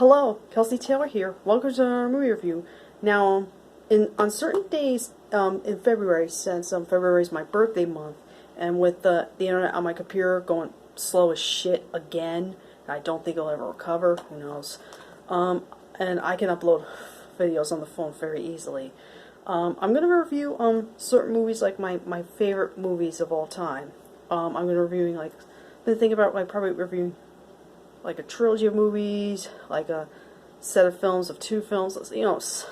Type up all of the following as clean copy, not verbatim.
Hello, Kelsey Taylor here. Welcome to our movie review. Now, on certain days in February, since February is my birthday month, and with the internet on my computer going slow as shit again, I don't think it'll ever recover. Who knows? And I can upload videos on the phone very easily. I'm gonna review certain movies, like my favorite movies of all time. I'm gonna reviewing like I've been thinking about probably reviewing like a trilogy of movies, like a set of films of two films,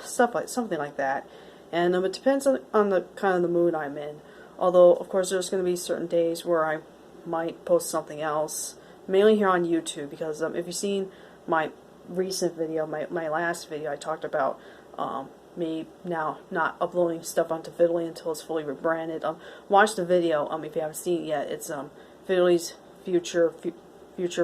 stuff like something like that. And it depends on the kind of the mood I'm in. Although, of course, there's going to be certain days where I might post something else, mainly here on YouTube, because if you've seen my recent video, my last video, I talked about me now not uploading stuff onto Fiddly until it's fully rebranded. Watch the video if you haven't seen it yet. It's Fiddly's future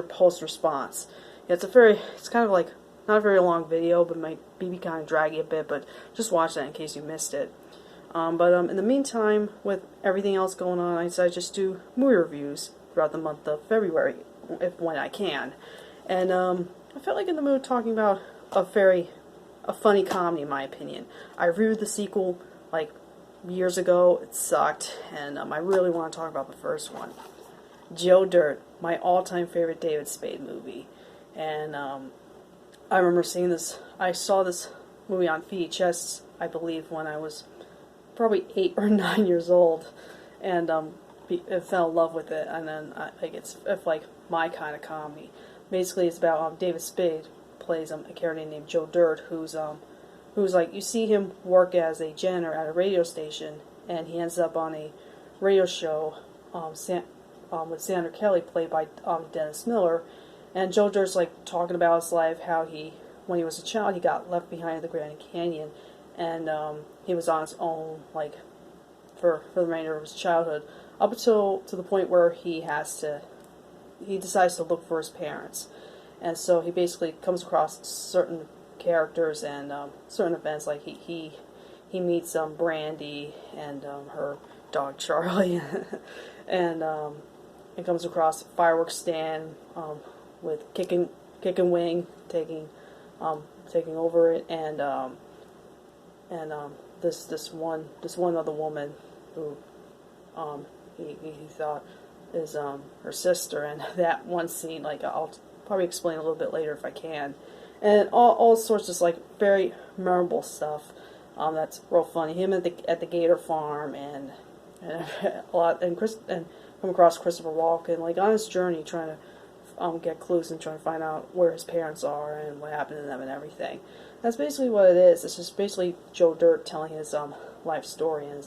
post response. Yeah, it's kind of like not a very long video, but might be kind of draggy a bit. But just watch that in case you missed it. But in the meantime, with everything else going on, I decided just do movie reviews throughout the month of February, when I can. And I felt like in the mood talking about a funny comedy, in my opinion. I reviewed the sequel like years ago. It sucked, and I really want to talk about the first one. Joe Dirt, my all-time favorite David Spade movie. And I remember seeing this, I saw this movie on VHS, I believe, when I was probably 8 or 9 years old, and I fell in love with it. And then it's like my kind of comedy. Basically, it's about David Spade plays a character named Joe Dirt, who's like, you see him work as a janitor at a radio station, and he ends up on a radio show with Sandra Kelly, played by Dennis Miller. And Joe Dirt's like talking about his life, how when he was a child, he got left behind in the Grand Canyon, and he was on his own, like, for the remainder of his childhood, up until to the point where he decides to look for his parents. And so he basically comes across certain characters and certain events, like he meets Brandy and her dog Charlie, and comes across a fireworks stand with Kicking Wing taking over it, and this one other woman who he thought is her sister. And that one scene, like, I'll probably explain a little bit later if I can, and all sorts of like very memorable stuff that's real funny. Him at the Gator Farm, and a lot, and come across Christopher Walken, like, on his journey trying to get clues and trying to find out where his parents are and what happened to them and everything. That's basically what it is. It's just basically Joe Dirt telling his life story and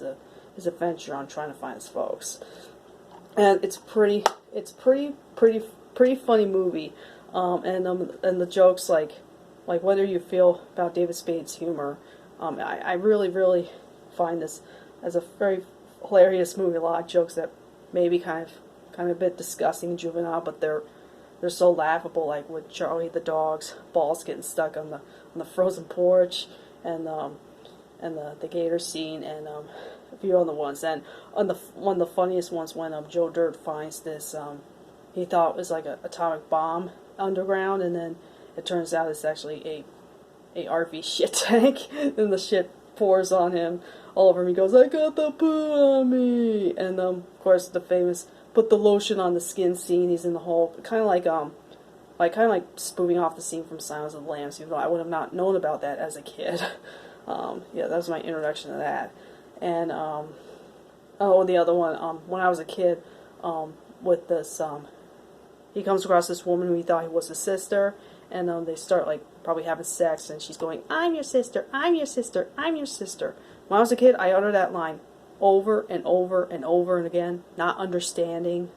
his adventure on trying to find his folks. And it's pretty funny movie. And the jokes, like whether you feel about David Spade's humor, I really find this as a very hilarious movie. A lot of jokes that maybe kind of a bit disgusting and juvenile, but they're so laughable, like with Charlie the dog's balls getting stuck on the frozen porch, and the gator scene, and a few other ones. And one of the funniest ones, when Joe Dirt finds this he thought it was like an atomic bomb underground, and then it turns out it's actually a RV shit tank, and the shit pours on him all over him. He goes, "I got the poo on me," and of course the famous "put the lotion on the skin" scene. He's in the hole, kind of like spoofing off the scene from Silence of the Lambs. Even though I would have not known about that as a kid. Yeah, that was my introduction to that. And the other one, when I was a kid, with this, he comes across this woman who he thought was his sister, and they start like probably having sex, and she's going, "I'm your sister, I'm your sister, I'm your sister." When I was a kid, I uttered that line over and over and over and again, not understanding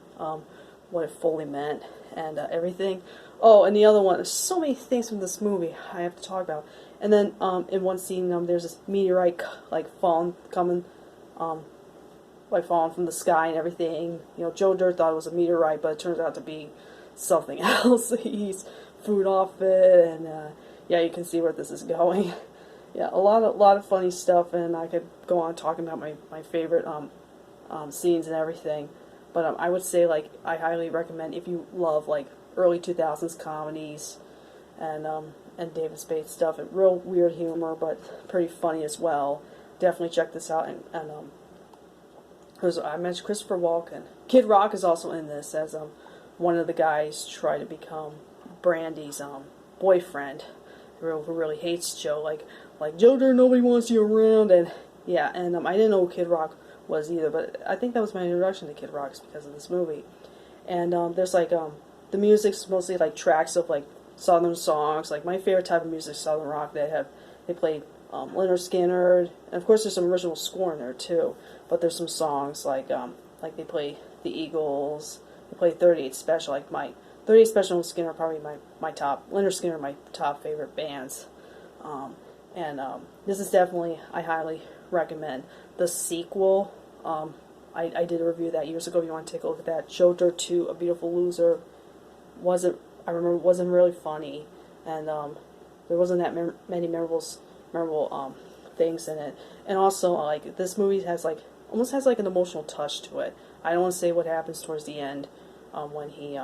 what it fully meant and everything. Oh, and the other one, there's so many things from this movie I have to talk about. And then in one scene, there's this meteorite like falling from the sky and everything. Joe Dirt thought it was a meteorite, but it turns out to be something else. He eats food off it, and yeah, you can see where this is going. Yeah, a lot of funny stuff, and I could go on talking about my favorite scenes and everything. But I would say, like, I highly recommend, if you love like early 2000s comedies and David Spade stuff. And real weird humor, but pretty funny as well. Definitely check this out. I mentioned Christopher Walken. Kid Rock is also in this as one of the guys try to become Brandy's boyfriend, who really hates Joe. Like Joe, there nobody wants you around, and yeah, and I didn't know who Kid Rock was either, but I think that was my introduction to Kid Rock because of this movie. And there's like the music's mostly like tracks of like southern songs. Like my favorite type of music is southern rock. They played Leonard Skinner, and of course there's some original score in there too. But there's some songs like they play the Eagles. They play 38 Special. Like my 38 Special and Skinner are probably my top. Leonard Skinner are my top favorite bands. This is definitely, I highly recommend. The sequel, I did a review of that years ago. If you want to take a look at that, Joe Dirt 2, A Beautiful Loser, wasn't really funny, and there wasn't that many memorable things in it. And also, like, this movie has almost has an emotional touch to it. I don't want to say what happens towards the end when he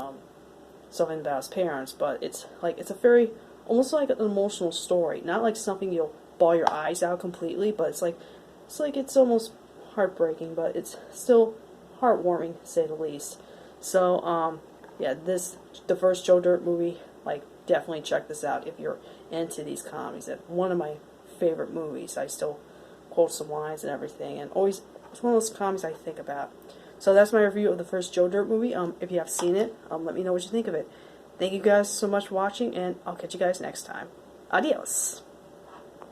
something about his parents, but it's a very almost like an emotional story, not like something you'll bawl your eyes out completely, but it's almost heartbreaking, but it's still heartwarming to say the least. So yeah, the first Joe Dirt movie, definitely check this out if you're into these comedies. It's one of my favorite movies. I still quote some lines and everything, and always it's one of those comedies I think about. So that's my review of the first Joe Dirt movie. If you have seen it, let me know what you think of it. Thank you guys so much for watching, and I'll catch you guys next time. Adios.